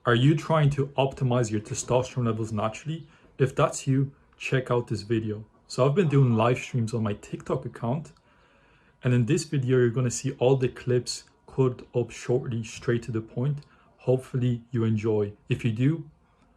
Are you trying to optimize your testosterone levels naturally? If that's you, check out this video. So I've been doing live streams on my TikTok account, and in this video you're going to see all the clips cut up shortly, straight to the point. Hopefully you enjoy. If you do,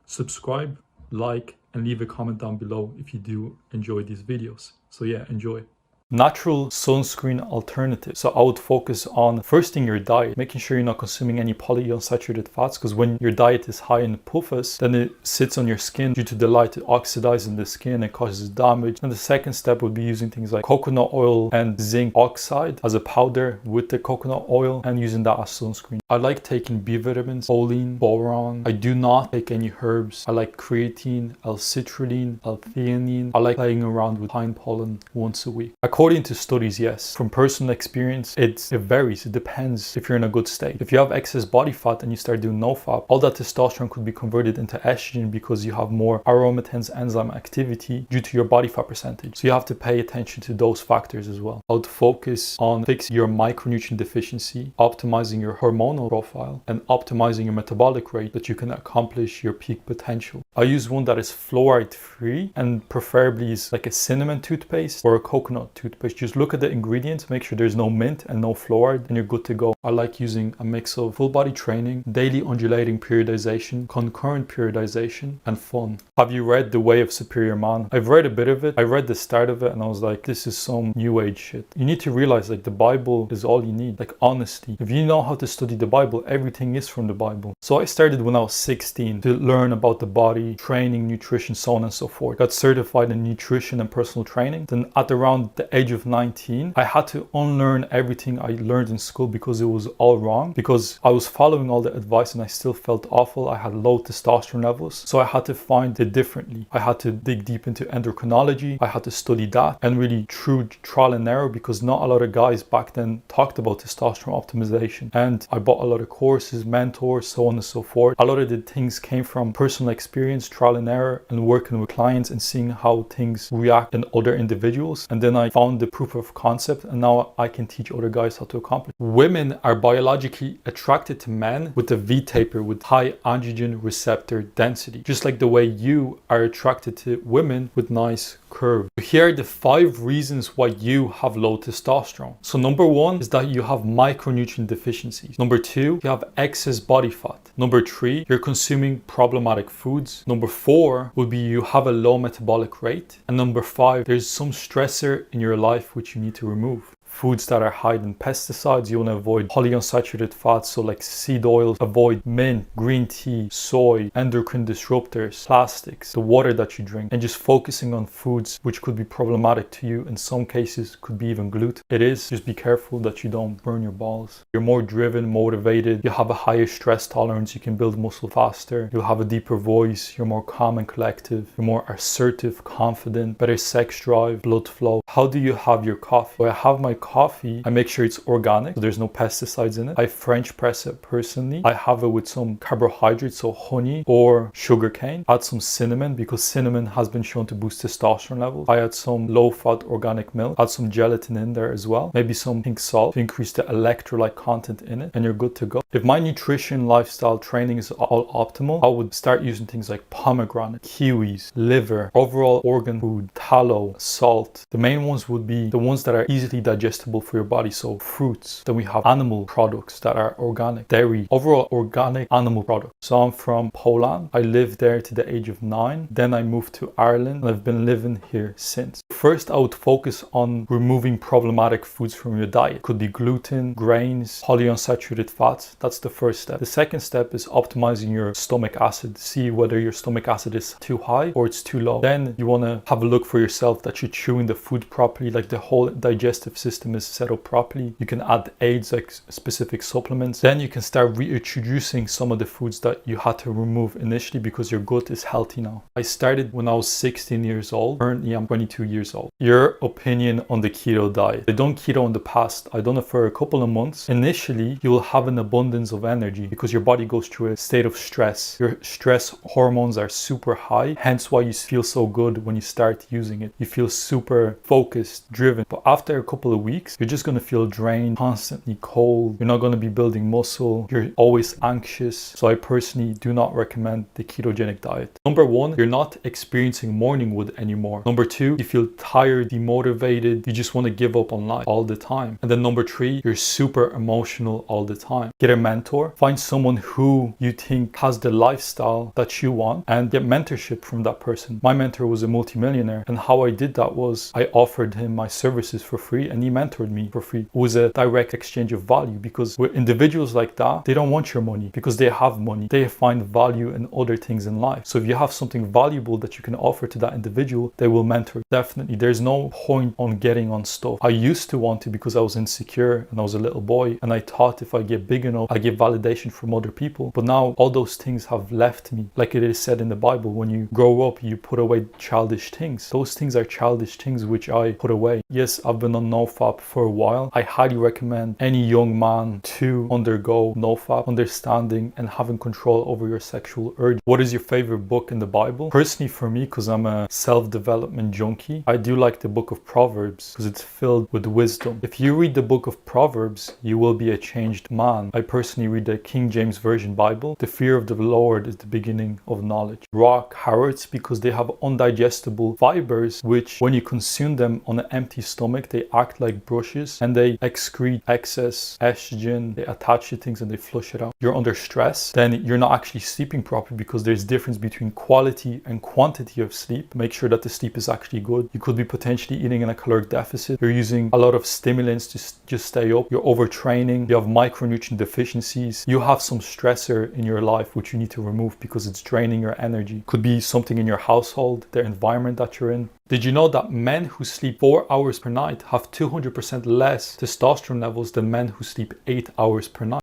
subscribe, like, and leave a comment down below if you do enjoy these videos. So yeah, enjoy. Natural sunscreen alternatives. So I would focus on first thing your diet, making sure you're not consuming any polyunsaturated fats, because when your diet is high in PUFAs, then it sits on your skin due to the light, it oxidizes the skin and causes damage. And the second step would be using things like coconut oil and zinc oxide as a powder with the coconut oil and using that as sunscreen. I like taking B vitamins, choline, boron. I do not take any herbs. I like creatine, L-citrulline, L-theanine. I like playing around with pine pollen once a week. According to studies, yes. From personal experience, it varies. It depends if you're in a good state. If you have excess body fat and you start doing NoFap, all that testosterone could be converted into estrogen because you have more aromatase enzyme activity due to your body fat percentage. So you have to pay attention to those factors as well. I would focus on fixing your micronutrient deficiency, optimizing your hormonal profile, and optimizing your metabolic rate that you can accomplish your peak potential. I use one that is fluoride free and preferably is like a cinnamon toothpaste or a coconut toothpaste. Just look at the ingredients, make sure there's no mint and no fluoride, and you're good to go. I like using a mix of full body training, daily undulating periodization, concurrent periodization, and fun. Have you read The Way of Superior Man? I've read a bit of it. I read the start of it and I was like, this is some new age shit. You need to realize like the Bible is all you need, like honesty. If you know how to study the Bible, everything is from the Bible. So I started when I was 16 to learn about the body, training, nutrition, so on and so forth. Got certified in nutrition and personal training. Then at around the age of 19, I had to unlearn everything I learned in school because it was all wrong, because I was following all the advice and I still felt awful. I had low testosterone levels, so I had to find it differently. I had to dig deep into endocrinology. I had to study that and really through trial and error, because not a lot of guys back then talked about testosterone optimization. And I bought a lot of courses, mentors, so on and so forth. A lot of the things came from personal experience, trial and error, and working with clients and seeing how things react in other individuals. And then I found the proof of concept, and now I can teach other guys how to accomplish. Women are biologically attracted to men with a V-taper with high androgen receptor density, just like the way you are attracted to women with nice curve. Here are the 5 reasons why you have low testosterone. So number 1 is that you have micronutrient deficiencies. Number 2, you have excess body fat. Number 3, you're consuming problematic foods. Number 4 would be you have a low metabolic rate. And number 5, there's some stressor in your life which you need to remove. Foods that are high in pesticides, you want to avoid polyunsaturated fats, so like seed oils, avoid mint, green tea, soy, endocrine disruptors, plastics, the water that you drink, and just focusing on foods which could be problematic to you. In some cases could be even gluten. It is, just be careful that you don't burn your balls. You're more driven, motivated, you have a higher stress tolerance, you can build muscle faster, you'll have a deeper voice, you're more calm and collective, you're more assertive, confident, better sex drive, blood flow. How do you have your coffee? So I have my coffee, I make sure it's organic, so there's no pesticides in it. I French press it personally. I have it with some carbohydrates, so honey or sugar cane. Add some cinnamon, because cinnamon has been shown to boost testosterone levels. I add some low-fat organic milk, add some gelatin in there as well, maybe some pink salt to increase the electrolyte content in it, and you're good to go. If my nutrition, lifestyle, training is all optimal, I would start using things like pomegranate, kiwis, liver, overall organ food, tallow, salt. The main ones would be the ones that are easily digestible for your body, so fruits. Then we have animal products that are organic, dairy, overall organic animal products. So I'm from Poland. I lived there to the age of 9. Then I moved to Ireland and I've been living here since. First, I would focus on removing problematic foods from your diet. Could be gluten, grains, polyunsaturated fats. That's the first step. The second step is optimizing your stomach acid. See whether your stomach acid is too high or it's too low. Then you want to have a look for yourself that you're chewing the food properly, like the whole digestive system is set up properly. You can add aids like specific supplements. Then you can start reintroducing some of the foods that you had to remove initially because your gut is healthy now. I started when I was 16 years old. Currently I'm 22 years old. Your opinion on the keto diet. I done keto in the past. I done it for a couple of months. Initially you will have an abundance of energy because your body goes through a state of stress. Your stress hormones are super high, hence why you feel so good when you start using it. You feel super focused, driven. But after a couple of weeks, you're just going to feel drained, constantly cold. You're not going to be building muscle. You're always anxious. So I personally do not recommend the ketogenic diet. Number one, you're not experiencing morning wood anymore. Number two, you feel tired, demotivated. You just want to give up on life all the time. And then number three, you're super emotional all the time. Get a mentor. Find someone who you think has the lifestyle that you want and get mentorship from that person. My mentor was a multimillionaire, and how I did that was I offered him my services for free and he mentored me for free. It was a direct exchange of value, because with individuals like that, they don't want your money because they have money. They find value in other things in life. So if you have something valuable that you can offer to that individual, they will mentor. Definitely, there's no point on getting on stuff. I used to want to because I was insecure and I was a little boy, and I thought if I get big enough, I get validation from other people. But now all those things have left me. Like it is said in the Bible, when you grow up, you put away childish things. Those things are childish things which I put away. Yes, I've been on NoFap for a while. I highly recommend any young man to undergo NoFap, understanding and having control over your sexual urge. What is your favorite book in the Bible? Personally, for me, because I'm a self-development junkie, I do like the book of Proverbs because it's filled with wisdom. If you read the book of Proverbs, you will be a changed man. I personally read the King James Version Bible. The fear of the Lord is the beginning of knowledge. Raw carrots, because they have undigestible fibers, which when you consume them on an empty stomach, they act like brushes and they excrete excess estrogen. They attach to things and they flush it out. You're under stress, then you're not actually sleeping properly, because there's difference between quality and quantity of sleep. Make sure that the sleep is actually good. You could be potentially eating in a caloric deficit. You're using a lot of stimulants to just stay up. You're overtraining. You have micronutrient deficiencies. You have some stressor in your life which you need to remove because it's draining your energy. Could be something in your household, the environment that you're in. Did you know that men who sleep 4 hours per night have 200% less testosterone levels than men who sleep 8 hours per night?